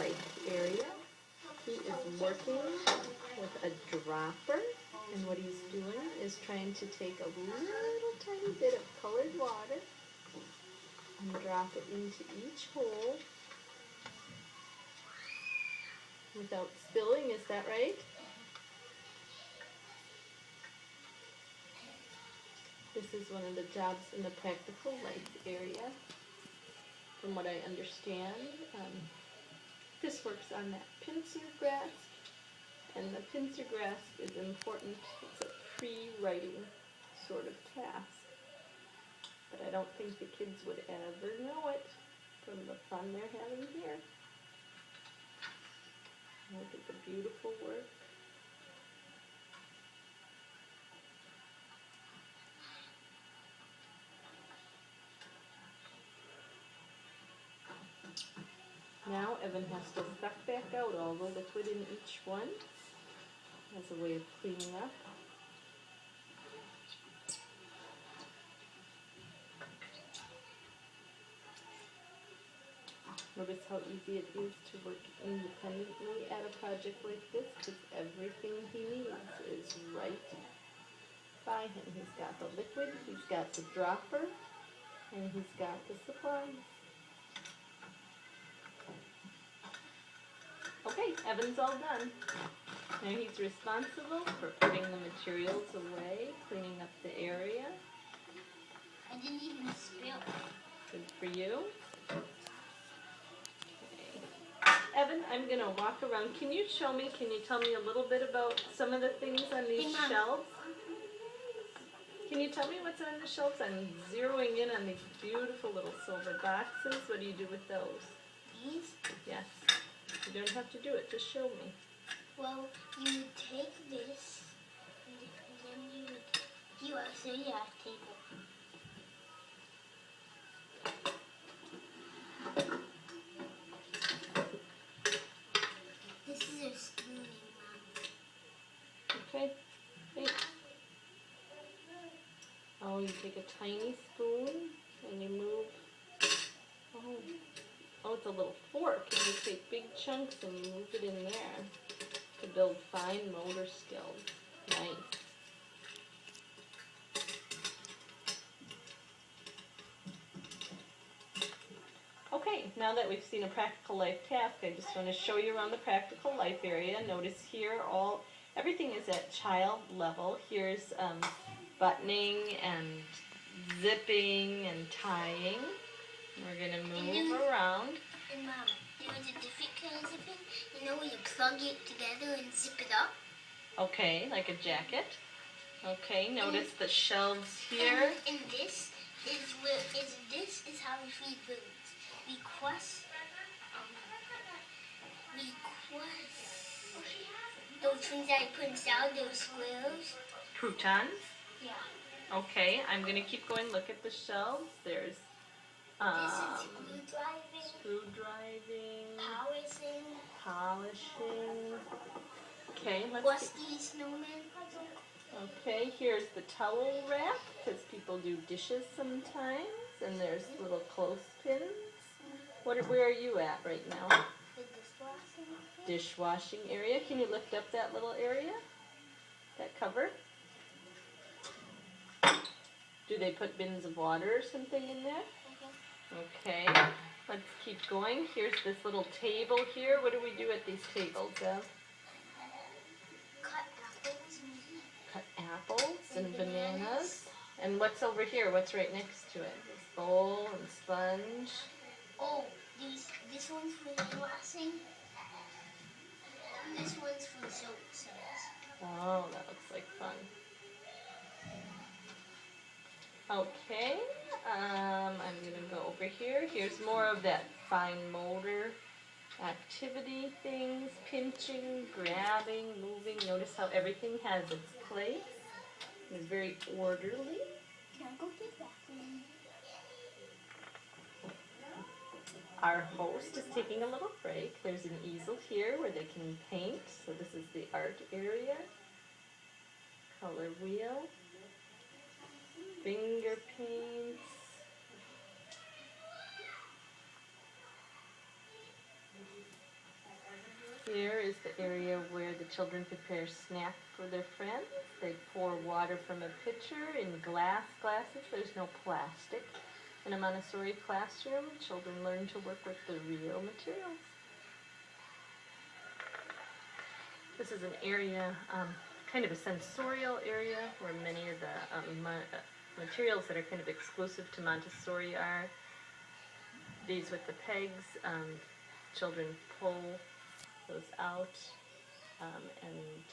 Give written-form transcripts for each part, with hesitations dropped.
life area. He is working with a dropper, and what he's doing is trying to take a little tiny bit of colored water and drop it into each hole without spilling. Is that right? This is one of the jobs in the practical life area, from what I understand. This works on that pincer grasp, and the pincer grasp is important. It's a pre-writing sort of task, but I don't think the kids would ever know it from the fun they're having here. Look at the beautiful work. Now Evan has to suck back out all the liquid in each one as a way of cleaning up. Notice how easy it is to work independently at a project like this, because everything he needs is right by him. He's got the liquid, he's got the dropper, and he's got the supplies. Okay, Evan's all done. Now he's responsible for putting the materials away, cleaning up the area. I didn't even spill. Good for you. Evan, I'm going to walk around. Can you tell me a little bit about some of the things on these shelves? Can you tell me what's on the shelves? I'm zeroing in on these beautiful little silver boxes. What do you do with those? These? Yes. You don't have to do it. Just show me. Well, you take this, and then you also have a table. This is a spooning, Mom. Okay. Thanks. Oh, you take a tiny spoon and you move. Oh, it's a little fork, and you take big chunks and you move it in there to build fine motor skills. Nice. Okay, now that we've seen a practical life task, I just want to show you around the practical life area. Notice here everything is at child level. Here's buttoning and zipping and tying. We're going to move around. And Mom, there's a different kind of zipping. You know when you plug it together and zip it up? Okay, like a jacket. Okay, notice the shelves here. And this is how we feed birds. We quest those things that I put inside, those squirrels. Croutons? Yeah. Okay, I'm going to keep going. Look at the shelves. There's This is screw driving, polishing. Okay, Rusty snowman puzzle. Okay, here's the towel rack, because people do dishes sometimes, and there's little clothespins. Where are you at right now? The dishwashing. Dishwashing area. Can you lift up that little area? That cover? Do they put bins of water or something in there? Okay, let's keep going. Here's this little table here. What do we do at these tables, Ev? Cut apples and bananas. And what's over here? What's right next to it? This bowl and sponge. Oh, this one's for dishwashing. This one's for soap suds. Oh, that looks like fun. Okay, I'm going to go over here. Here's more of that fine motor activity things, pinching, grabbing, moving. Notice how everything has its place. It's very orderly. Can I go to the bathroom? Our host is taking a little break. There's an easel here where they can paint. So this is the art area. Color wheel. Finger paints. Here is the area where the children prepare snacks for their friends. They pour water from a pitcher in glasses. There's no plastic. In a Montessori classroom, children learn to work with the real materials. This is an area, kind of a sensorial area, where many of the materials that are kind of exclusive to Montessori are. These with the pegs, children pull those out and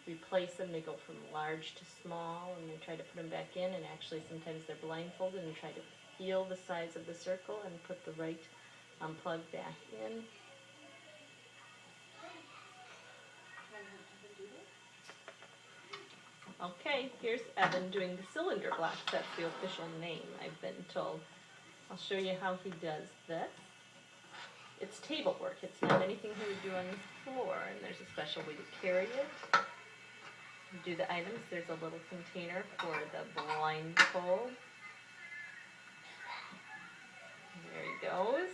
replace them. They go from large to small, and they try to put them back in, and actually sometimes they're blindfolded and try to feel the size of the circle and put the right plug back in. Okay, here's Evan doing the cylinder blocks. That's the official name, I've been told. I'll show you how he does this. It's table work. It's not anything he would do on the floor, and there's a special way to carry it. You do the items. There's a little container for the blindfold. There he goes.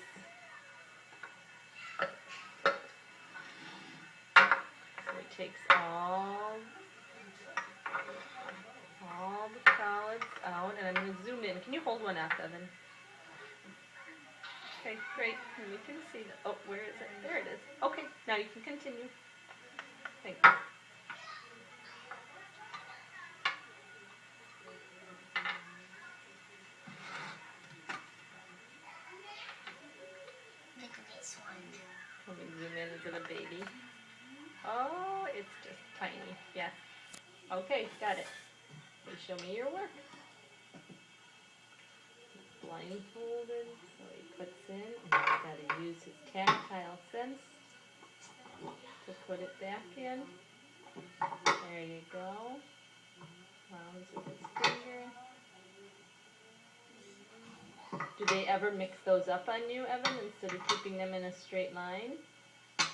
So he takes all the solids out, and I'm going to zoom in. Can you hold one up, Evan? Okay, great. And we can see the, oh, where is it? There it is. Okay, now you can continue. Thanks. Look at this one. Let me zoom in into the baby. Oh, it's just tiny. Yes. Okay, got it. Please show me your work. Blindfolded, so he puts in, and he's got to use his tactile sense to put it back in. There you go. Rounds with his finger. Do they ever mix those up on you, Evan, instead of keeping them in a straight line? So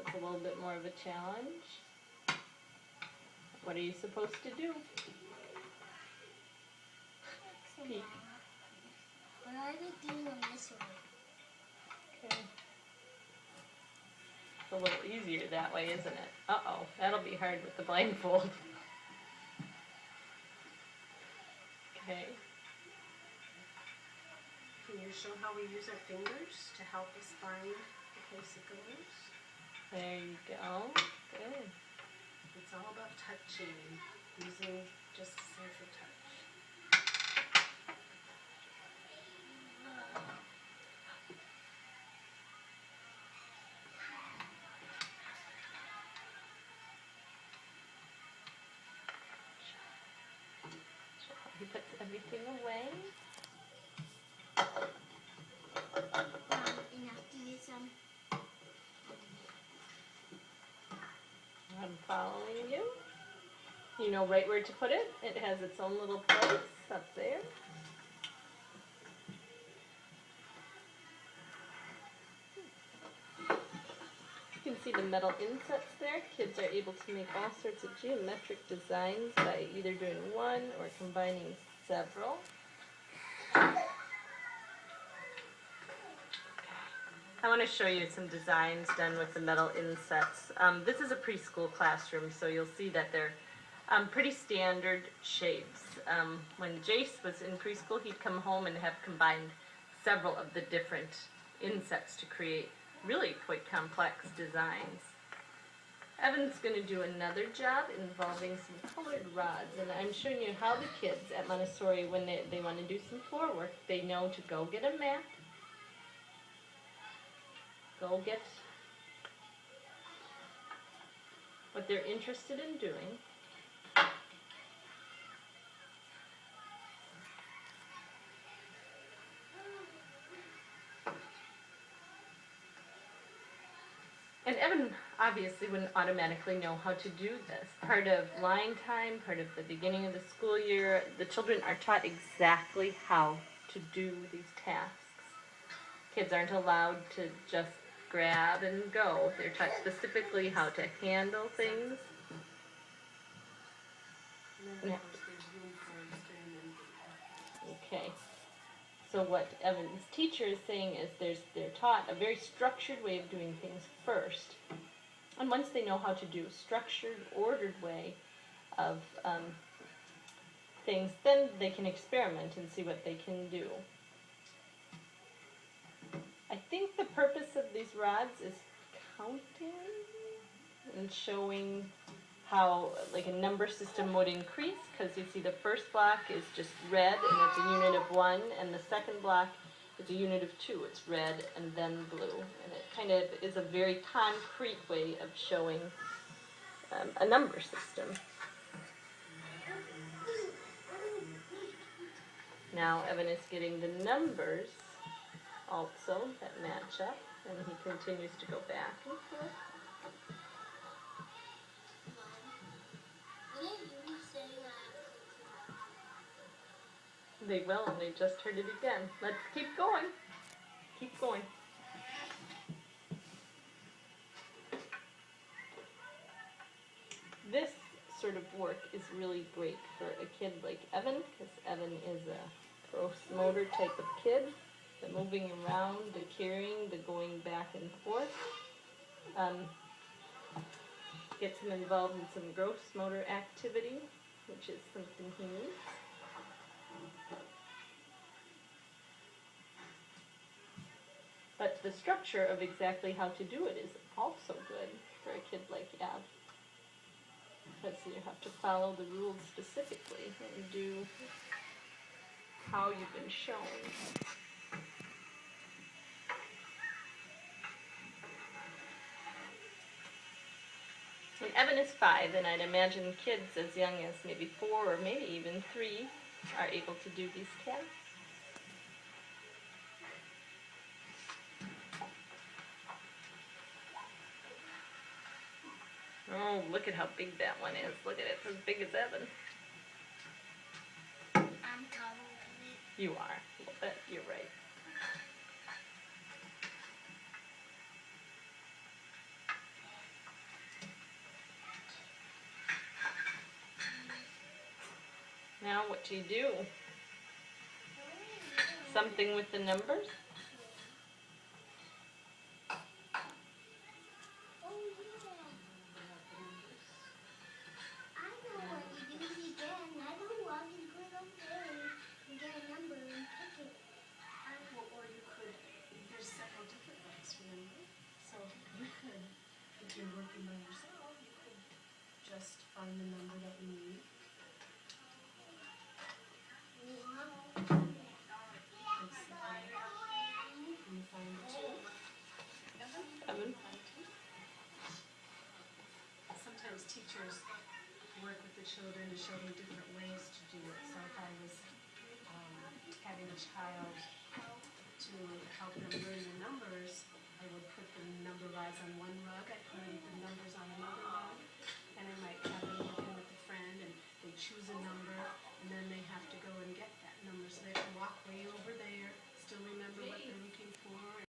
it's a little bit more of a challenge. What are you supposed to do? Peek. What are they doing on this one? Okay. It's a little easier that way, isn't it? Uh-oh, that'll be hard with the blindfold. Okay. Can you show how we use our fingers to help us find the place it goes? There you go. Good. It's all about touching, using just a sense of touch. He puts everything away. And after this, I'm following you. You know right where to put it. It has its own little place up there. You can see the metal insets there. Kids are able to make all sorts of geometric designs by either doing one or combining several. I want to show you some designs done with the metal insets. This is a preschool classroom, so you'll see that they're pretty standard shapes. When Jace was in preschool, he'd come home and have combined several of the different insets to create really quite complex designs. Evan's going to do another job involving some colored rods, and I'm showing you how the kids at Montessori, when they want to do some floor work, they know to go get a mat, go get what they're interested in doing. And Evan obviously wouldn't automatically know how to do this. Part of line time, part of the beginning of the school year, the children are taught exactly how to do these tasks. Kids aren't allowed to just grab and go. They're taught specifically how to handle things. And then, of course, there's room for experimenting. Okay. So what Evan's teacher is saying is they're taught a very structured way of doing things first, And once they know how to do a structured, ordered way of things, then they can experiment and see what they can do. I think the purpose of these rods is counting and showing how like a number system would increase, because you see the first block is just red and it's a unit of 1, and the second block is a unit of 2. It's red and then blue, and it kind of is a very concrete way of showing a number system. Now Evan is getting the numbers also that match up, and he continues to go back and forth. Mom, didn't you say that? They will, and they just heard it again. Let's keep going. Keep going. This sort of work is really great for a kid like Evan, because Evan is a gross motor type of kid. The moving around, the carrying, the going back and forth. Gets him involved in some gross motor activity, which is something he needs. But the structure of exactly how to do it is also good for a kid like Ev. Because you have to follow the rules specifically and do how you've been shown. And Evan is 5, and I'd imagine kids as young as maybe 4 or maybe even 3 are able to do these tasks. Oh, look at how big that one is. Look at it. It's as big as Evan. I'm taller than it. You are. A little bit. You're right. Now what do you do? Something with the numbers? Oh yeah. I know what to do again. I know I can go up there and get a number and pick it. Or you could, there's several different ways, remember? So you could, if you're working by yourself, you could just find the number that you need. And find the 2. Evan? Sometimes teachers work with the children to show them different ways to do it. So if I was having a child to help them learn the